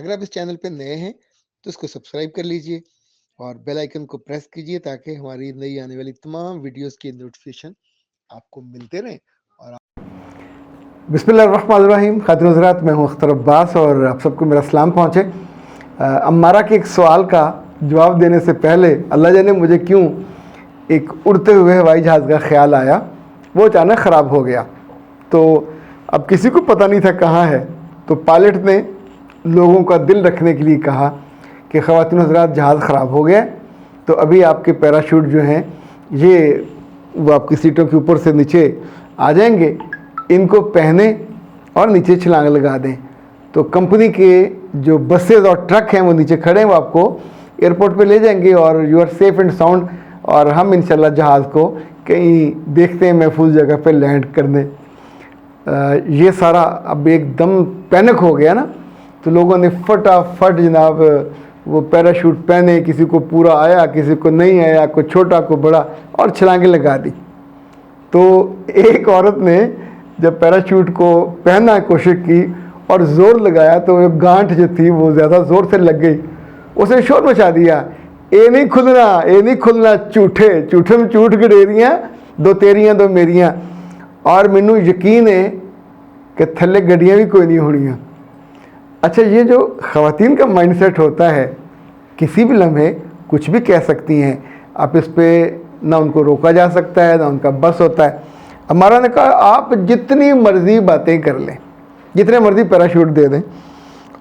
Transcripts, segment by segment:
अगर आप इस चैनल पे नए हैं तो इसको सब्सक्राइब कर लीजिए और बेल आइकन को प्रेस कीजिए ताकि हमारी नई आने वाली तमाम वीडियोस की नोटिफिकेशन आपको मिलते रहें। और बिस्मिल्लाहिर्रहमानिर्रहीम। खातिन हज़रात, मैं हूँ अख्तर अब्बास और आप सबको मेरा सलाम पहुँचे। अम्मारा के एक सवाल का जवाब देने से पहले अल्लाह जाने मुझे क्यों एक उड़ते हुए हवाई जहाज़ का ख्याल आया। वो अचानक ख़राब हो गया, तो अब किसी को पता नहीं था कहाँ है। तो पायलट ने लोगों का दिल रखने के लिए कहा कि ख़वातीन हज़रात, जहाज़ ख़राब हो गया, तो अभी आपके पैराशूट जो हैं ये वो आपकी सीटों के ऊपर से नीचे आ जाएंगे, इनको पहने और नीचे छलांग लगा दें। तो कंपनी के जो बसेज और ट्रक हैं वो नीचे खड़े हैं, वो आपको एयरपोर्ट पे ले जाएंगे और you are safe and sound. और हम इंशाल्लाह जहाज़ को कहीं देखते हैं महफूज जगह पे लैंड करने। ये सारा अब एकदम पैनिक हो गया ना, तो लोगों ने फटाफट जनाब वो पैराशूट पहने, किसी को पूरा आया, किसी को नहीं आया, कोई छोटा को बड़ा, और छलांगें लगा दी। तो एक औरत ने जब पैराशूट को पहनना कोशिश की और ज़ोर लगाया तो वो गांठ जो थी वो ज़्यादा ज़ोर से लग गई। उसने शोर मचा दिया, ए नहीं खुलना, ए नहीं खुलना, झूठे झूठे में झूठ गडेरियाँ, दो तेरियाँ दो मेरियाँ। और मैनू यकीन है कि थल्ले गड्डियाँ भी कोई नहीं होनियाँ। अच्छा, ये जो ख़वातीन का माइंडसेट होता है, किसी भी लम्हे कुछ भी कह सकती हैं, आप इस पर ना उनको रोका जा सकता है ना उनका बस होता है। हमारा ने कहा आप जितनी मर्ज़ी बातें कर लें, जितने मर्ज़ी पैराशूट दे दें,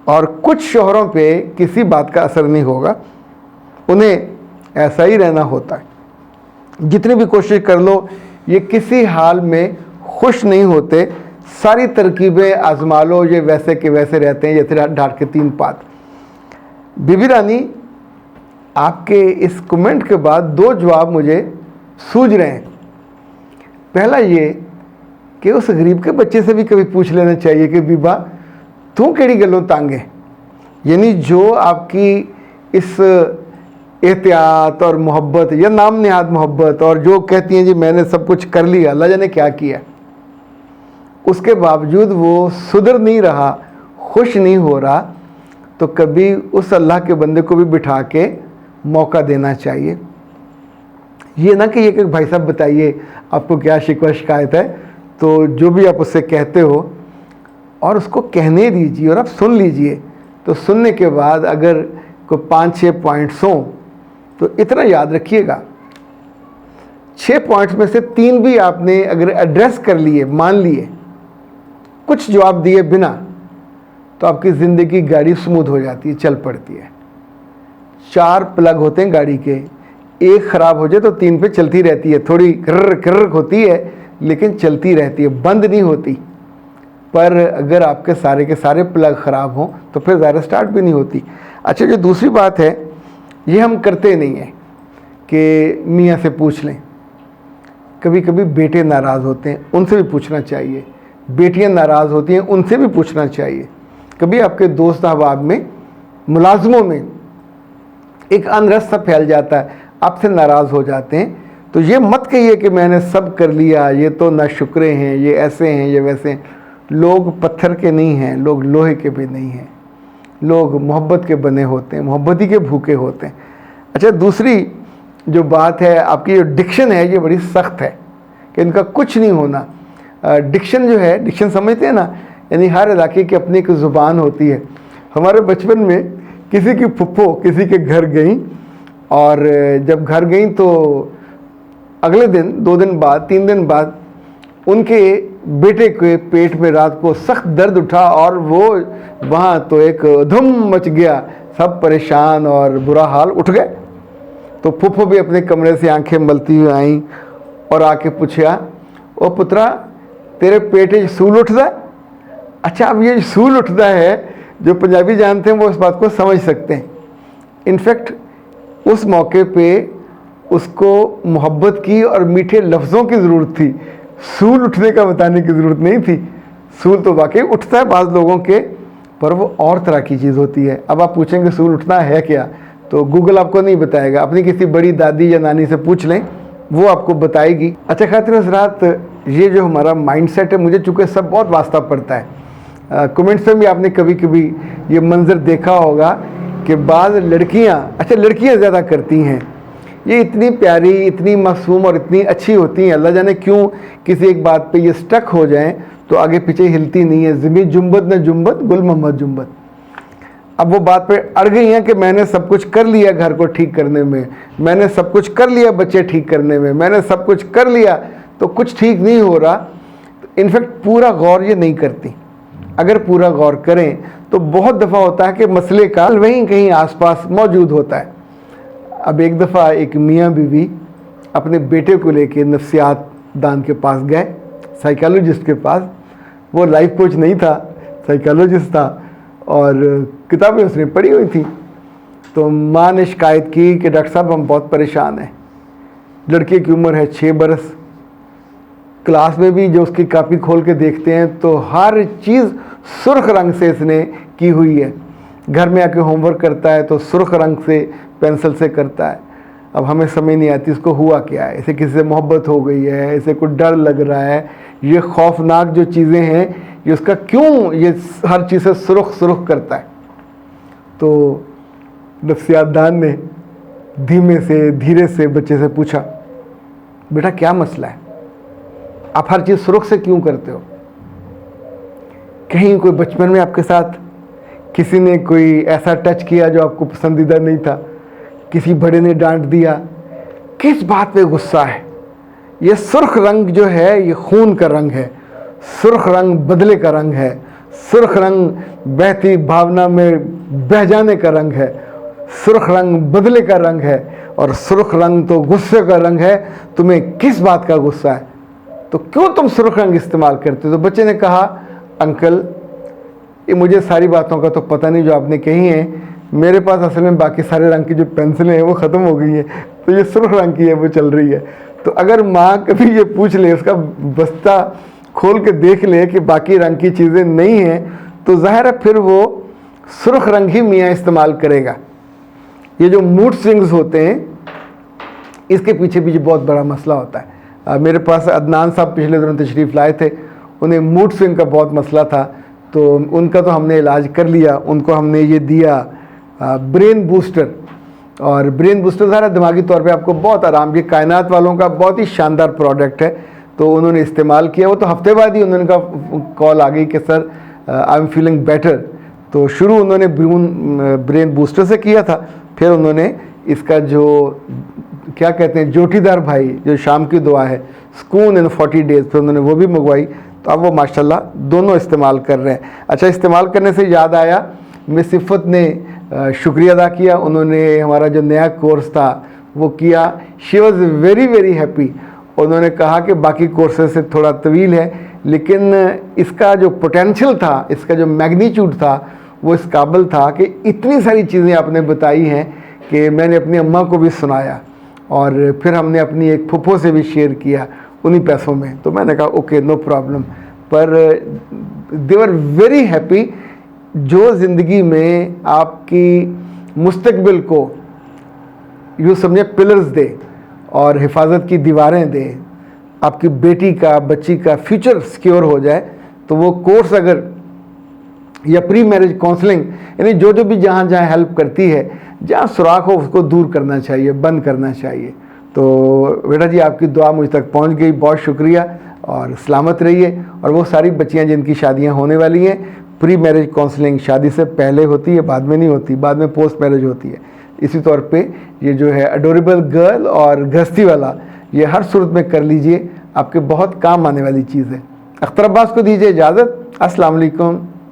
और कुछ शोहरों पे किसी बात का असर नहीं होगा, उन्हें ऐसा ही रहना होता है। जितनी भी कोशिश कर लो, ये किसी हाल में खुश नहीं होते। सारी तरकीबें आजमा लो, ये वैसे के वैसे रहते हैं, जैसे ढाट के तीन पात। बीबी रानी, आपके इस कमेंट के बाद दो जवाब मुझे सूझ रहे हैं। पहला ये कि उस गरीब के बच्चे से भी कभी पूछ लेना चाहिए कि बीबा तू केड़ी गलों तंग है। यानी जो आपकी इस एहतियात और मोहब्बत या नाम नहाद मोहब्बत, और जो कहती हैं जी मैंने सब कुछ कर लिया, अल्लाह जाने क्या किया, उसके बावजूद वो सुधर नहीं रहा, खुश नहीं हो रहा, तो कभी उस अल्लाह के बंदे को भी बिठा के मौका देना चाहिए। ये ना कि ये कि भाई साहब बताइए आपको क्या शिकवा शिकायत है, तो जो भी आप उससे कहते हो और उसको कहने दीजिए और आप सुन लीजिए। तो सुनने के बाद अगर कोई 5-6 पॉइंट्स हों तो इतना याद रखिएगा, 6 पॉइंट्स में से 3 भी आपने अगर एड्रेस कर लिए, मान लिए, कुछ जवाब दिए बिना, तो आपकी ज़िंदगी गाड़ी स्मूथ हो जाती है, चल पड़ती है। 4 प्लग होते हैं गाड़ी के, एक ख़राब हो जाए तो 3 पे चलती रहती है, थोड़ी कर्र कर्र होती है लेकिन चलती रहती है, बंद नहीं होती। पर अगर आपके सारे के सारे प्लग ख़राब हों तो फिर ज़्यादा स्टार्ट भी नहीं होती। अच्छा, जो दूसरी बात है, ये हम करते नहीं हैं कि मियाँ से पूछ लें। कभी कभी बेटे नाराज़ होते हैं, उनसे भी पूछना चाहिए। बेटियाँ नाराज़ होती हैं, उनसे भी पूछना चाहिए। कभी आपके दोस्त अहबाब में, मुलाजमों में एक अनरस सा फैल जाता है, आपसे नाराज़ हो जाते हैं, तो ये मत कहिए कि मैंने सब कर लिया, ये तो नाशुक्रे हैं, ये ऐसे हैं, ये वैसे हैं। लोग पत्थर के नहीं हैं, लोग लोहे के भी नहीं हैं, लोग मोहब्बत के बने होते हैं, मोहब्बत ही के भूखे होते हैं। अच्छा, दूसरी जो बात है, आपकी जो डिक्शन है ये बड़ी सख्त है कि इनका कुछ नहीं होना। डिक्शन जो है, डिक्शन समझते हैं ना, यानी हर इलाके की अपनी एक ज़ुबान होती है। हमारे बचपन में किसी की फुप्पो किसी के घर गई, और जब घर गई तो अगले दिन, 2 दिन बाद, 3 दिन बाद उनके बेटे के पेट में रात को सख्त दर्द उठा और वो वहाँ तो एक धुम मच गया, सब परेशान और बुरा हाल, उठ गए। तो फुप्पो भी अपने कमरे से आंखें मलती हुई आई और आके पूछा, ओ पुत्रा तेरे पेट सूल उठता है? अच्छा, अब ये सूल उठता है, जो पंजाबी जानते हैं वो इस बात को समझ सकते हैं। इनफैक्ट उस मौके पे उसको मोहब्बत की और मीठे लफ्ज़ों की ज़रूरत थी, सूल उठने का बताने की ज़रूरत नहीं थी। सूल तो वाकई उठता है बाज़ लोगों के, पर वो और तरह की चीज़ होती है। अब आप पूछेंगे सूल उठना है क्या, तो गूगल आपको नहीं बताएगा, अपनी किसी बड़ी दादी या नानी से पूछ लें, वो आपको बताएगी। अच्छा खातिन हज़रात, ये जो हमारा माइंडसेट है, मुझे चूँकि सब बहुत वास्ता पड़ता है, कमेंट्स में भी आपने कभी कभी ये मंजर देखा होगा कि बाद लड़कियां ज़्यादा करती हैं, ये इतनी प्यारी, इतनी मासूम और इतनी अच्छी होती हैं, अल्लाह जाने क्यों किसी एक बात पे ये स्टक हो जाएं तो आगे पीछे हिलती नहीं है। ज़िमी जुम्बत न जुम्बत गुल मोहम्मद जुम्बत। अब वो बात पे अड़ गई हैं कि मैंने सब कुछ कर लिया घर को ठीक करने में, मैंने सब कुछ कर लिया बच्चे ठीक करने में, मैंने सब कुछ कर लिया तो कुछ ठीक नहीं हो रहा। इनफैक्ट पूरा गौर ये नहीं करती। अगर पूरा गौर करें तो बहुत दफ़ा होता है कि मसले का वहीं कहीं आसपास मौजूद होता है। अब एक दफ़ा एक मियाँ बीवी अपने बेटे को लेके नफ्सियात दान के पास गए, साइकोलॉजिस्ट के पास। वो लाइफ कोच नहीं था, साइकोलॉजिस्ट था, और किताबें उसने पढ़ी हुई थी। तो माँ ने शिकायत की कि डॉक्टर साहब हम बहुत परेशान हैं, लड़के की उम्र है 6 बरस, क्लास में भी जो उसकी कापी खोल के देखते हैं तो हर चीज़ सुर्ख रंग से इसने की हुई है, घर में आके होमवर्क करता है तो सुर्ख रंग से पेंसिल से करता है। अब हमें समझ नहीं आती इसको हुआ क्या है, इसे किसी से मोहब्बत हो गई है, इसे कुछ डर लग रहा है, ये खौफनाक जो चीज़ें हैं ये उसका क्यों ये हर चीज़ से सुरुख करता है। तो नफ्सियातदान ने धीमे से धीरे से बच्चे से पूछा, बेटा क्या मसला है, आप हर चीज़ सुरुख से क्यों करते हो? कहीं कोई बचपन में आपके साथ किसी ने कोई ऐसा टच किया जो आपको पसंदीदा नहीं था, किसी बड़े ने डांट दिया, किस बात पे गुस्सा है? ये सुर्ख रंग जो है ये खून का रंग है, सुर्ख रंग बदले का रंग है, सुर्ख रंग बहती भावना में बह जाने का रंग है, सुर्ख रंग बदले का रंग है, और सुर्ख रंग तो गुस्से का रंग है। तुम्हें किस बात का गुस्सा है, तो क्यों तुम सुर्ख रंग इस्तेमाल करते हो? तो बच्चे ने कहा, अंकल ये मुझे सारी बातों का तो पता नहीं जो आपने कही हैं, मेरे पास असल में बाकी सारे रंग की जो पेंसिलें हैं वो ख़त्म हो गई हैं, तो ये सुर्ख रंग की है वो चल रही है। तो अगर माँ कभी ये पूछ ले, उसका बस्ता खोल के देख ले कि बाकी रंग की चीज़ें नहीं हैं, तो ज़ाहिर है फिर वो सुर्ख रंग ही मियाँ इस्तेमाल करेगा। ये जो मूड स्विंग्स होते हैं इसके पीछे भी बहुत बड़ा मसला होता है। मेरे पास अदनान साहब पिछले दिनों तशरीफ़ लाए थे, उन्हें मूड स्विंग का बहुत मसला था, तो उनका तो हमने इलाज कर लिया। उनको हमने ये दिया ब्रेन बूस्टर, और ब्रेन बूस्टर ज़रा दिमागी तौर पे आपको बहुत आराम, ये कायनात वालों का बहुत ही शानदार प्रोडक्ट है। तो उन्होंने इस्तेमाल किया, वो तो हफ्ते बाद ही उन्होंने कॉल आ गई कि sir I am feeling better. तो शुरू उन्होंने ब्रेन बूस्टर से किया था, फिर उन्होंने इसका जो क्या कहते हैं जोटीदार भाई, जो शाम की दुआ है, सुकून इन 40 डेज़, फिर उन्होंने वो भी मंगवाई। तो अब वो माशाल्लाह दोनों इस्तेमाल कर रहे हैं। अच्छा, इस्तेमाल करने से याद आया, मिस सिफ़त ने शुक्रिया अदा किया, उन्होंने हमारा जो नया कोर्स था वो किया। She was very very happy. उन्होंने कहा कि बाकी कोर्सेज से थोड़ा तवील है, लेकिन इसका जो पोटेंशियल था, इसका जो मैग्नीट्यूड था वो इस काबिल था कि इतनी सारी चीज़ें आपने बताई हैं कि मैंने अपनी अम्मा को भी सुनाया, और फिर हमने अपनी एक फुफ्फो से भी शेयर किया उन्हीं पैसों में। तो मैंने कहा ओके नो प्रॉब्लम, पर दे वर वेरी हैप्पी। जो ज़िंदगी में आपकी मुस्तकबिल को यूँ समझे पिलर्स दे और हिफाजत की दीवारें दे, आपकी बेटी का बच्ची का फ्यूचर सिक्योर हो जाए, तो वो कोर्स अगर या प्री मैरिज काउंसलिंग यानी जो जो भी जहाँ जहाँ हेल्प करती है, जहाँ सुराख हो उसको दूर करना चाहिए, बंद करना चाहिए। तो बेटा जी आपकी दुआ मुझ तक पहुँच गई, बहुत शुक्रिया, और सलामत रहिए। और वो सारी बच्चियाँ जिनकी शादियाँ होने वाली हैं, प्री मैरिज काउंसलिंग शादी से पहले होती है, बाद में नहीं होती, बाद में पोस्ट मैरिज होती है। इसी तौर पे ये जो है अडोरेबल गर्ल और गृहस्थी वाला, ये हर सूरत में कर लीजिए, आपके बहुत काम आने वाली चीज़ है। अख्तर अब्बास को दीजिए इजाज़त। अस्सलाम वालेकुम।